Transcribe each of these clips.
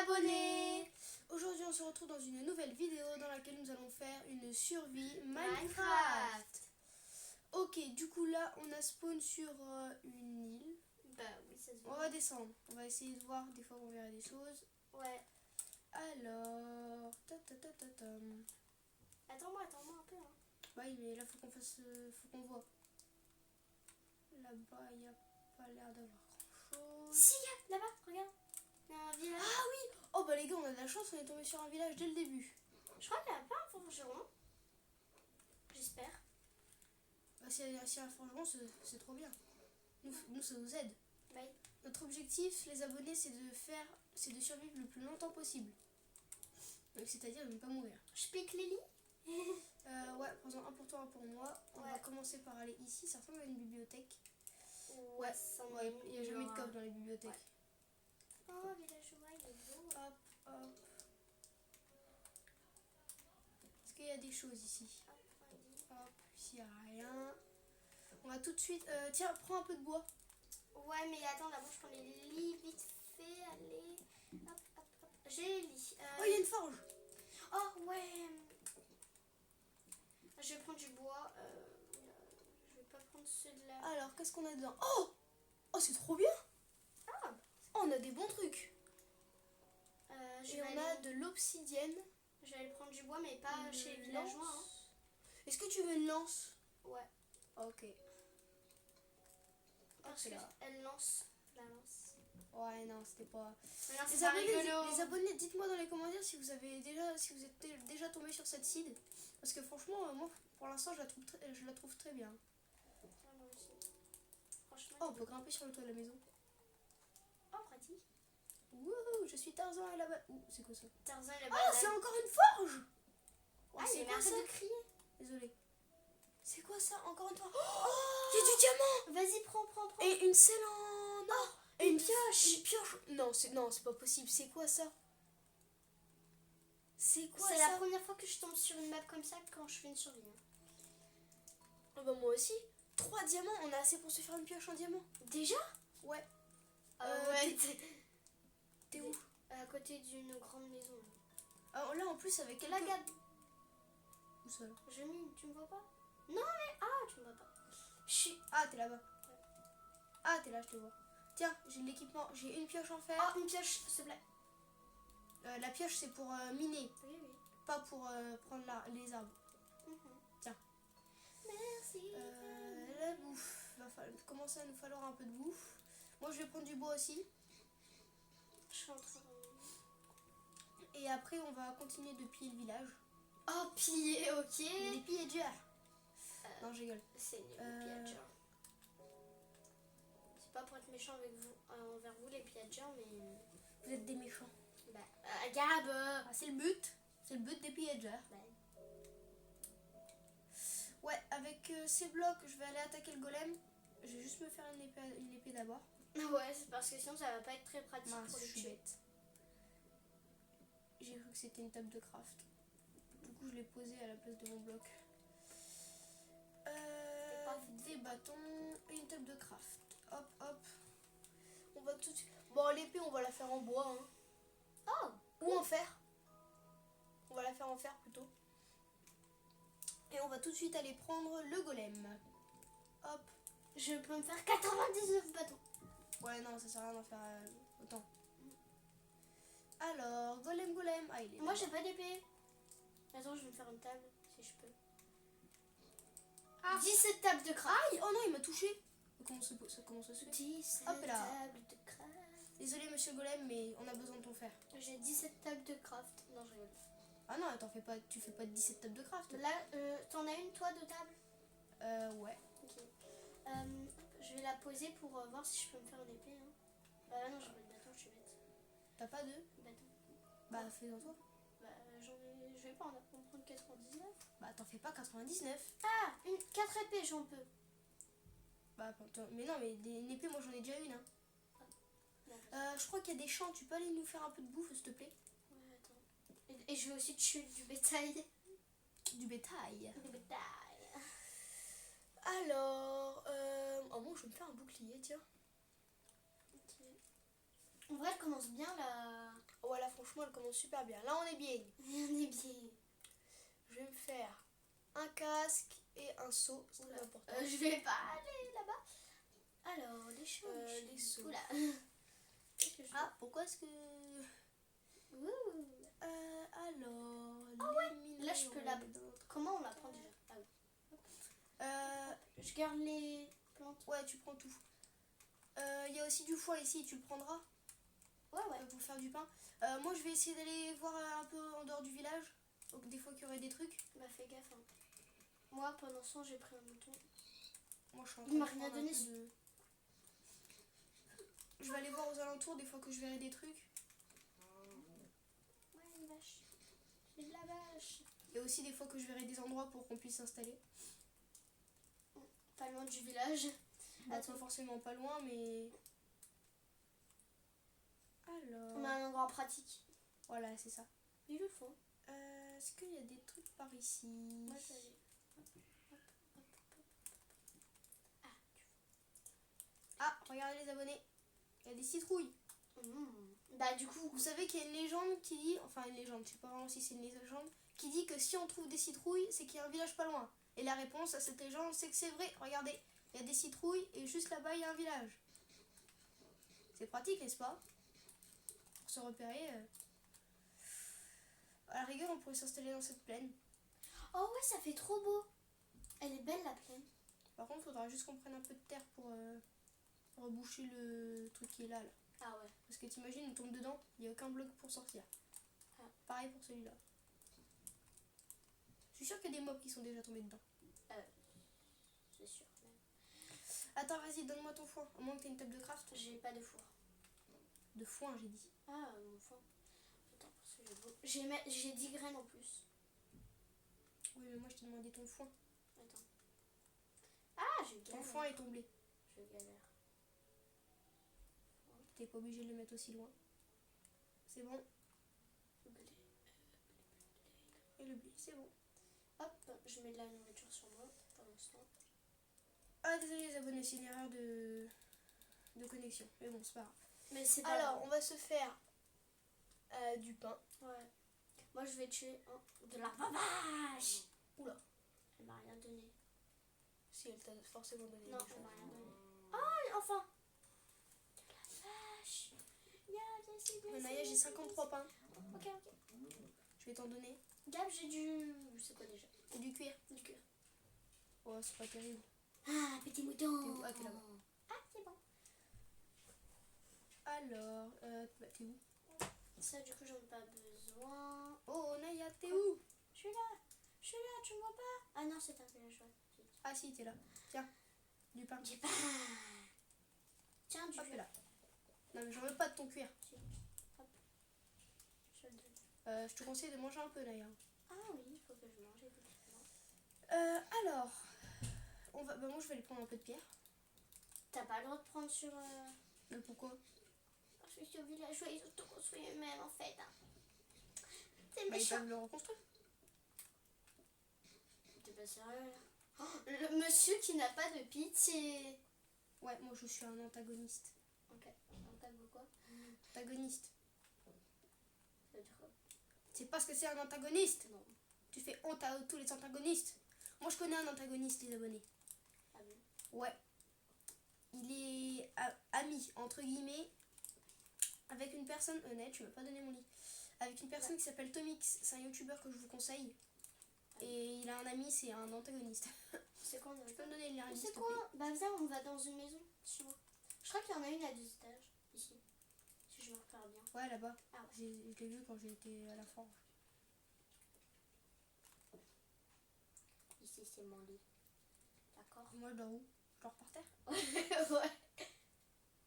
abonnés. Aujourd'hui on se retrouve dans une nouvelle vidéo dans laquelle nous allons faire une survie Minecraft. Minecraft. Ok, du coup là on a spawn sur une île. Bah oui, ça se On voit. va descendre, on va essayer de voir, des fois on verra des choses. Ouais. Alors... Attends-moi un peu. Hein. Bah oui, mais là faut qu'on fasse... faut qu'on voit. Là-bas il n'y a pas l'air d'avoir grand chose. Si, là-bas, regarde. Il y a un village. Ah oui. Oh bah les gars, on a de la chance, on est tombé sur un village dès le début. Je crois qu'il n'y a pas un forgeron. J'espère. Bah s'il y a un forgeron, c'est trop bien. Nous ça nous aide. Bye. Notre objectif, les abonnés, c'est de survivre le plus longtemps possible. Donc c'est-à-dire de ne pas mourir. Je pique les lits. Ouais, prends-en un pour toi, un pour moi. On va Ouais. commencer par aller ici, ça ressemble à une bibliothèque. Ouais, ça Ouais, il n'y a jamais de coffre dans les bibliothèques. Ouais. Oh, villageois, il est beau. Hop, hop. Est-ce qu'il y a des choses ici? Hop, vas-y. Hop, ici il n'y a rien. On va tout de suite... tiens, prends un peu de bois. Ouais, mais attends, d'abord je prends les lits vite fait. Allez. Hop, hop, hop. J'ai les lits. Oh, il y a une forge. Oh, ouais. Je vais prendre du bois. Je vais pas prendre ceux de là. Alors, qu'est-ce qu'on a dedans? Oh! Oh, c'est trop bien! Ah. Oh, on a des bons trucs. Je Et vais on a aller- de l'obsidienne. Je vais aller prendre du bois, mais pas chez les villageois. Hein. Est-ce que tu veux une lance? Ouais. Ok. Parce c'est là. qu'elle lance la lance. Ouais, non, c'était pas... Mais non, c'est Les pas abonnés, rigolo. les abonnés, dites-moi dans les commentaires si vous êtes déjà tombé sur cette seed. Parce que franchement, moi, pour l'instant, je la trouve très bien. Ouais, moi aussi. Franchement. Oh, on peut grimper sur le toit de la maison. Oh, pratique. Wouhou, je suis Tarzan et là-bas... Ouh, c'est quoi ça? Tarzan et la Ah, banane. c'est encore une forge! Ah, Ouais, il c'est a quoi ça? arrête de crier. Désolée. C'est quoi ça? Encore une fois? Oh, il y a du diamant! Vas-y, prends. Et une selle en or! Et une pioche. Une pioche! Non, c'est pas possible. C'est quoi ça? C'est quoi C'est ça? la première fois que je tombe sur une map comme ça quand je fais une survie. Oh bah moi aussi. 3 diamants, on a assez pour se faire une pioche en diamant. Déjà? Ouais. Ouais. T'es où? À côté d'une grande maison. Alors là en plus avec Là, quelqu'un. regarde. Où ça? Je mine, tu me vois pas? Non, mais. Ah, tu me vois pas. Je suis... Ah, t'es là-bas. Ah, t'es là, je te vois. Tiens, j'ai de l'équipement. J'ai une pioche en fer. Ah, une pioche, s'il te plaît. La pioche c'est pour miner, Oui. pas pour prendre les arbres. Mhm. Tiens. Merci. La bouffe. Va commencer à nous falloir un peu de bouffe. Moi je vais prendre du bois aussi. Je suis en train de... Et après on va continuer de piller le village. Oh, piller, ok. Les pillagers. Non, je rigole. C'est nul, les pillagers. C'est pas pour être méchant avec vous, envers vous, les pillagers, mais... Vous êtes des méchants. Bah, Gab. Ah, c'est le but. C'est le but des pillagers. Bah, Ouais, avec ces blocs, je vais aller attaquer le golem. Je vais juste me faire une épée d'abord. ouais, c'est parce que sinon ça va pas être très pratique Mince, pour je les suis tuer. bête. J'ai cru que c'était une table de craft. Du coup, je l'ai posée à la place de mon bloc. Des bâtons et une table de craft. Hop, hop. On va tout de suite... Bon, l'épée, on va la faire en bois. Hein. Oh, Ou en fer. On va la faire en fer plutôt. Et on va tout de suite aller prendre le golem. Hop. je peux me faire 99 bâtons. Ouais, non, ça sert à rien d'en faire autant. Alors, golem. Ah, il est Moi là. j'ai pas d'épée. Attends, je vais me faire une table si je peux. Ah. 17 tables de craft. Aïe, oh non, il m'a touché. Comment ça se fait? 17 Hop là. tables de craft. Désolé, monsieur golem, mais on a besoin de ton fer. J'ai 17 tables de craft. Non, je rigole. Ah non, tu fais pas 17 tables de craft. Là, t'en as une toi de table? Ouais. Ok. Je vais la poser pour voir si je peux me faire une épée. Hein. Non, j'ai pas de bâton, je suis bête. T'as pas de? Bâton. Bah, fais-en toi. Bah, je vais pas en prendre 99. Bah, t'en fais pas 99. Ah, 4 épées, j'en peux. Bah, mais non, mais une épée, moi j'en ai déjà une. Hein. D'accord. Je crois qu'il y a des champs. Tu peux aller nous faire un peu de bouffe, s'il te plaît? Ouais, attends. Et je vais aussi tuer du bétail. Du bétail. Du bétail. Alors, oh bon, je vais me faire un bouclier, tiens. Ok. En vrai, elle commence bien la... Ouais, là, franchement, elle commence super bien. Là, on est bien. On est bien. Je vais me faire un casque et un seau. C'est très important. Je vais pas aller là-bas. Alors, des choses. Les sauts. Oula. Qu'est-ce que je Ah, pourquoi est-ce que... Ouh. Alors... Là, je peux la... Comment on la prend déjà? Ah oui. Je garde les plantes. Ouais, tu prends tout. Il y a aussi du foin ici, tu le prendras Ouais. pour faire du pain. Moi, je vais essayer d'aller voir un peu en dehors du village. Donc, des fois qu'il y aurait des trucs. Bah, fais gaffe. Hein. Moi, pendant ce temps, j'ai pris un mouton. Moi, je suis en Il m'a train de rien prendre un donné. peu de... Je vais aller voir aux alentours des fois que je verrai des trucs. Ouais, une vache. J'ai de la vache. Et aussi des fois que je verrai des endroits pour qu'on puisse s'installer. Pas loin du village. Bah, Attends. pas forcément pas loin, mais... Alors... On a un endroit pratique. Voilà, c'est ça. Il le faut. Est-ce qu'il y a des trucs par ici? Moi, j'avais. Ah, regardez les abonnés. Il y a des citrouilles. Bah, du coup, Vous savez qu'il y a une légende qui dit... Enfin, une légende, je sais pas vraiment si c'est une légende. Qui dit que si on trouve des citrouilles, c'est qu'il y a un village pas loin. Et la réponse à cette légende, c'est que c'est vrai. Regardez, il y a des citrouilles et juste là-bas, il y a un village. C'est pratique, n'est-ce pas? Pour se repérer. À la rigueur, on pourrait s'installer dans cette plaine. oh ouais, ça fait trop beau. Elle est belle la plaine. Par contre, il faudra juste qu'on prenne un peu de terre pour reboucher le truc qui est là. Ah ouais. Parce que t'imagines, on tombe dedans, il n'y a aucun bloc pour sortir. Ah. Pareil pour celui-là. Je suis sûre qu'il y a des mobs qui sont déjà tombés dedans. C'est sûr. Attends, vas-y, donne-moi ton foin. Au moins que t'aies une table de craft. J'ai pas de four. De foin, j'ai dit. Ah, mon foin. Attends, parce que j'ai 10 graines en plus. Oui, mais moi je t'ai demandé ton foin. Attends. Ah, je Ton galère. foin et ton blé. Je galère. T'es pas obligé de le mettre aussi loin. C'est bon. Blé. Et le blé, c'est bon. Hop, je mets de la nourriture sur moi pour l'instant. Ah, désolé les abonnés, c'est une erreur de connexion. Mais bon, c'est pas grave. Mais c'est pas Alors, grave. on va se faire du pain. Ouais. Moi, je vais tuer de la vache. Oula. Elle m'a rien donné. Si elle t'a forcément donné Non, des elle choses. m'a rien donné. Ah, enfin. De la vache. Naya, j'ai 53 pains. Ok. Je vais t'en donner. Gab, j'ai du... C'est quoi déjà? Et du cuir. Du cuir. Oh, c'est pas terrible. Ah, petit mouton. Ah, t'es là-bas. Ah, c'est bon. Alors, t'es où? Ça, du coup, j'en ai pas besoin. Oh, Naya, t'es où? Je suis là, tu me vois pas? Ah non, c'est un villageois. Ah si, t'es là. Tiens, du pain. J'ai pas. Tiens, du Hop cuir. là. Non, mais j'en veux pas de ton cuir. Hop. Je le donne. Je te conseille de manger un peu, Naya. Ah oui, il faut que je mange effectivement. Alors, moi je vais aller prendre un peu de pierre. T'as pas le droit de prendre sur... Mais pourquoi? Parce que sur villageois, ils ont tout construit eux-mêmes en fait. Hein. C'est Bah, ils méchant. peuvent le reconstruire. T'es pas sérieux là? Oh, le monsieur qui n'a pas de pitié. Ouais, moi je suis un antagoniste. Ok, on tag ou quoi? Antagoniste. Ça veut dire quoi? C'est pas ce que c'est un antagoniste. Non. Tu fais honte à tous les antagonistes. Moi je connais un antagoniste, les abonnés. Ah bon? Ouais. Il est ami, entre guillemets, avec une personne honnête, tu m'as pas donné mon lit. Avec une personne qui s'appelle Tomix, c'est un youtubeur que je vous conseille. Et il a un ami, c'est un antagoniste. C'est quoi? Tu peux me donner le lien? C'est quoi? Bah viens, on va dans une maison, sur moi. Je crois qu'il y en a une à 2 étages, ici. Si je me repère bien. Ouais, là-bas. Ah ouais. Je l'ai vu quand j'étais à la forge. Ici, c'est mon lit. D'accord? Moi je dors où? Je dors par terre? Ouais.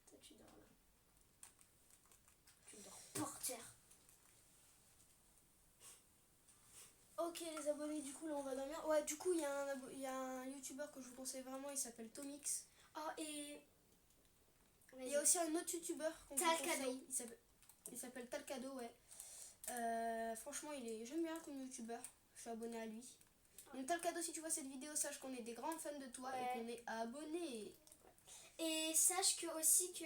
Toi, tu dors là. Tu dors par terre. Ok les abonnés, du coup là on va dormir. Ouais, du coup il y a un youtubeur que je vous conseille vraiment, il s'appelle Tomix. Oh, et... Il y a aussi un autre youtubeur qu'on vous Talcado. conseille. Il s'appelle Talcado, ouais. Franchement, j'aime bien comme youtubeur. Je suis abonnée à lui. Donc Talcado, si tu vois cette vidéo, sache qu'on est des grands fans de toi Ouais. et qu'on est abonnés. Et sache que aussi que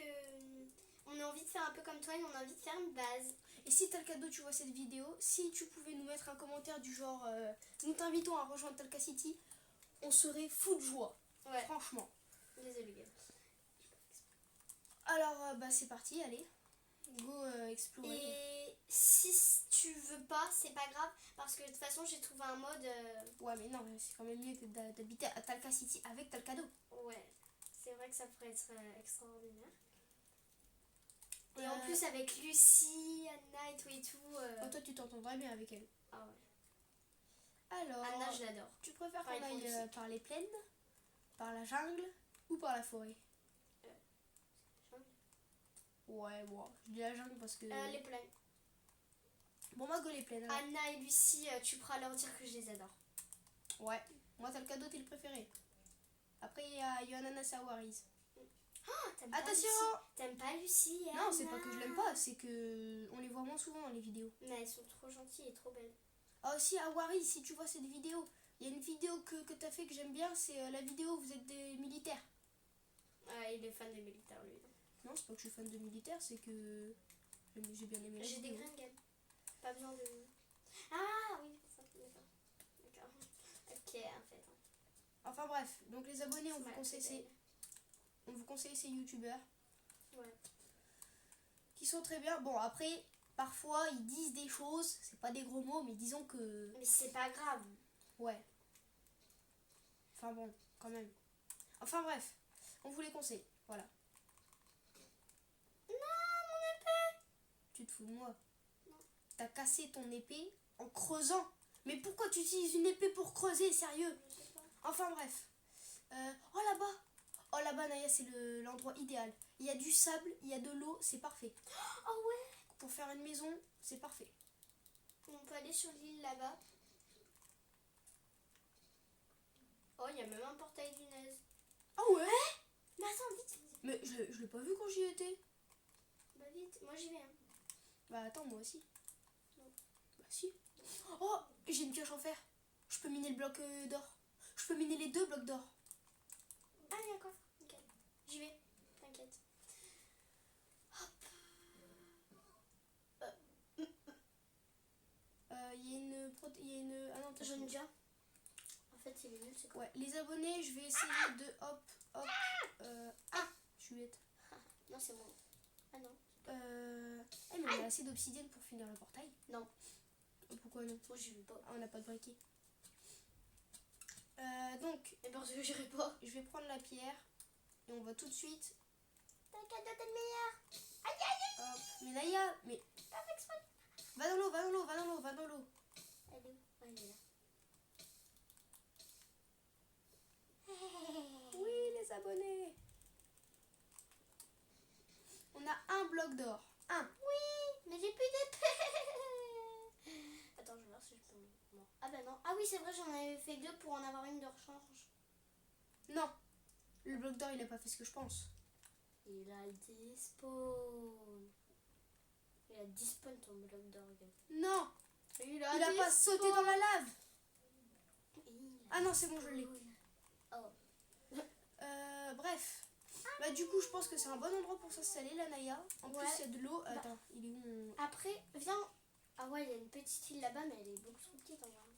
On a envie de faire un peu comme toi et on a envie de faire une base. Et si Talcado, tu vois cette vidéo, si tu pouvais nous mettre un commentaire du genre nous t'invitons à rejoindre Talca City, on serait fou de joie. Ouais. Franchement. Désolée, gars. Alors, bah c'est parti, allez. Go explorer. Et si tu veux pas, c'est pas grave. Parce que de toute façon, j'ai trouvé un mode. Ouais, mais non, c'est quand même mieux que d'habiter à Talca City avec Talcado. Ouais. C'est vrai que ça pourrait être extraordinaire. Et Euh, en plus, avec Lucie, Anna et tout et tout. Oh, toi, tu t'entendrais bien avec elle. Ah ouais. Alors, Anna, je l'adore. tu préfères Enfin, qu'on ils font aille du cycle. par les plaines, par la jungle ou par la forêt? Jungle. Ouais, bon, je dis la jungle parce que... Les plaines. Bon, moi, go les plaines. alors. Anna et Lucie, tu pourras leur dire que je les adore. Ouais, moi, Talcado, t'es le préféré. Après, il y a Ananas et Waris. T'aimes pas Attention! Lucie. T'aimes pas Lucie et Non, c'est Anna. pas que je l'aime pas, c'est que on les voit moins souvent dans les vidéos. Mais elles sont trop gentilles et trop belles. Ah aussi, Awari, si tu vois cette vidéo, il y a une vidéo que t'as fait que j'aime bien, c'est la vidéo où vous êtes des militaires. Il est fan des militaires, lui. Non, c'est pas que je suis fan de militaires, c'est que j'ai bien aimé la J'ai des vidéo. gringues. Pas besoin de... Ah oui, ça, d'accord. D'accord. Ok, en fait. Enfin bref, donc les abonnés, C'est mal, c'est belle. on vous conseille ces youtubeurs Ouais. qui sont très bien. Bon, après, parfois, ils disent des choses, c'est pas des gros mots, mais disons que... Mais c'est pas grave. Ouais. Enfin bon, quand même. Enfin bref, on vous les conseille, voilà. Non, mon épée. Tu te fous de moi? Non. T'as cassé ton épée en creusant. Mais pourquoi tu utilises une épée pour creuser, sérieux? Je sais pas. Enfin bref. Oh là-bas. Oh là-bas, Naya, c'est l'endroit idéal. Il y a du sable, il y a de l'eau, c'est parfait. Oh ouais. Pour faire une maison, c'est parfait. On peut aller sur l'île là-bas. Oh, il y a même un portail du Nez. Ah ouais? Mais attends, vite. Mais je l'ai pas vu quand j'y étais. Bah vite, moi j'y vais. Hein. Bah attends, moi aussi. Non. Bah si. Oh, j'ai une pioche en fer. Je peux miner le bloc d'or. Je peux miner les 2 blocs d'or. Ah, il y a un coffre. Ok. J'y vais. T'inquiète. Il y a une... Ah non, t'as J'aime bien. En fait, il est nul, c'est quoi? Ouais, les abonnés, je vais essayer de... Hop. Je suis bête. Non, c'est moi. Ah non. Mais on a assez d'obsidienne pour finir le portail. Non. Pourquoi non? Moi, j'y vais pas. Ah, on n'a pas de briquet. Donc, Mais parce que j'irai pas. je vais prendre la pierre. Et on va tout de suite... T'inquiète, t'es le meilleur. Hop. Mais Naya, mais... Va dans l'eau, va dans l'eau, va dans l'eau, va dans l'eau. Elle est où? Ah, elle est là. Oui, les abonnés. On a un bloc d'or. Un. Oui, mais j'ai plus d'épée. Attends, je vais voir si je peux... Non. Ah bah non. Ah oui, c'est vrai, j'en avais fait 2 pour en avoir une de rechange. Non. Le bloc d'or, il a pas fait ce que je pense. Il a despawn. Il a despawn ton bloc d'or, gars. Non. Il Il a pas sauté dans la lave. Ah non, c'est bon, je l'ai. Oh. Bref. Bah du coup, je pense que c'est un bon endroit pour s'installer, la Naya. En Ouais. plus, il y a de l'eau. Bah. Attends, il est où mon... Après, viens. Ah ouais, il y a une petite île là-bas, mais elle est beaucoup trop petite en vrai.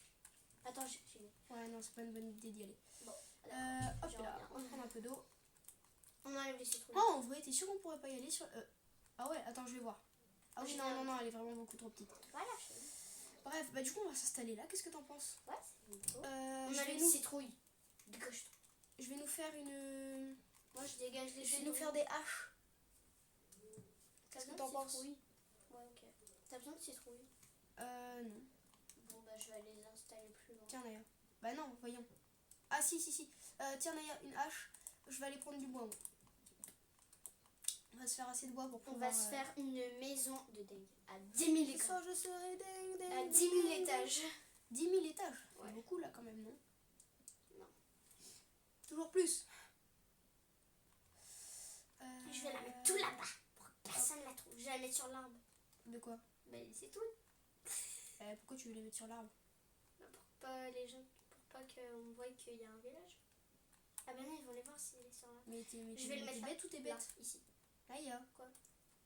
Attends, j'y vais. Ouais, non, c'est pas une bonne idée d'y aller. Bon, Hop je là, reviens. on va prendre un peu d'eau. On enlève les citrouilles. Oh, en vrai, t'es sûr qu'on pourrait pas y aller sur... Ah ouais, attends, je vais voir. Ah oui, Je non, viens. non, non, elle est vraiment beaucoup trop petite. Voilà, je sais. Bref, bah du coup, on va s'installer là. Qu'est-ce que t'en penses? Ouais, c'est beau. je, On a vais les nous... citrouilles. Dégage-toi. je vais nous faire une... Moi, je dégage les Je vais citrouilles. nous faire des haches. T'as Qu'est-ce que besoin t'en de penses? citrouilles? Ouais, ok. T'as besoin de citrouilles? Non. Bon, bah, je vais les installer plus loin. Tiens, Naya. Bah non, voyons. Ah si, si, si. Tiens, Naya, une hache. Je vais aller prendre du bois, moi. On va se faire assez de bois pour On pouvoir... va se faire une maison de dingue. À 10 000 Ce étages. soir, je serai dingue, À dingue, 10 000 dingue. étages. 10 000 étages. Ouais. C'est beaucoup là quand même, non? Non. Toujours plus. Je vais la mettre tout là-bas. Pour que personne ne la trouve. Je vais la mettre sur l'arbre. De quoi? Mais c'est tout. Pourquoi tu veux les mettre sur l'arbre? Bah, pour pas les gens, pour pas qu'on voie qu'il y a un village. Ah ben non, ils vont les voir s'il est sur l'arbre. Mais Je vais le mettre bête ou t'es là, bête? ici. Naya. Quoi?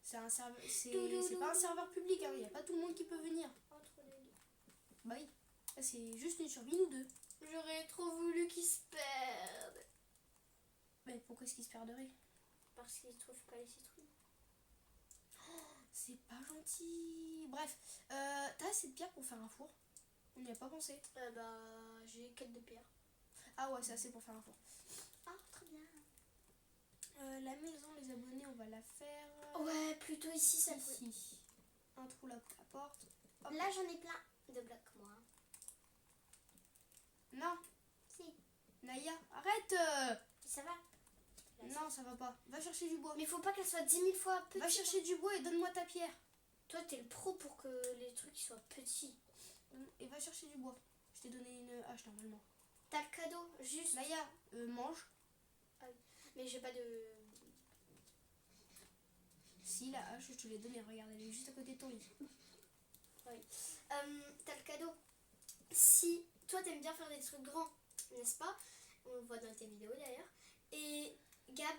C'est pas un serveur public, hein. Il n'y a pas tout le monde qui peut venir. Entre les deux. Bah oui, là, c'est juste une survie, nous deux. J'aurais trop voulu qu'ils se perdent. Mais pourquoi est-ce qu'ils se perderaient? Parce qu'ils trouvent pas les citrouilles. C'est pas gentil. Bref, t'as assez de pierre pour faire un four? On n'y a pas pensé. J'ai 4 de pierre. Ah ouais, c'est assez pour faire un four. Ah, très bien. La maison, les abonnés, on va la faire. Ouais, plutôt ici, ça peut. Ici. Un trou là pour la porte. Hop. Là, j'en ai plein de blocs, moi. Non, Si, Naya, arrête ça va. Non, ça va pas. Va chercher du bois. Mais faut pas qu'elle soit 10 000 fois petite. Va chercher du bois et donne-moi ta pierre. Toi, t'es le pro pour que les trucs soient petits. Et va chercher du bois. Je t'ai donné une hache normalement. T'as le cadeau, juste. Naya, mange. Mais j'ai pas de... Si, la hache, je te l'ai donnée. Regarde, elle est juste à côté de ton lit. T'as le cadeau. Si toi, t'aimes bien faire des trucs grands, n'est-ce pas? On le voit dans tes vidéos d'ailleurs. Et Gab,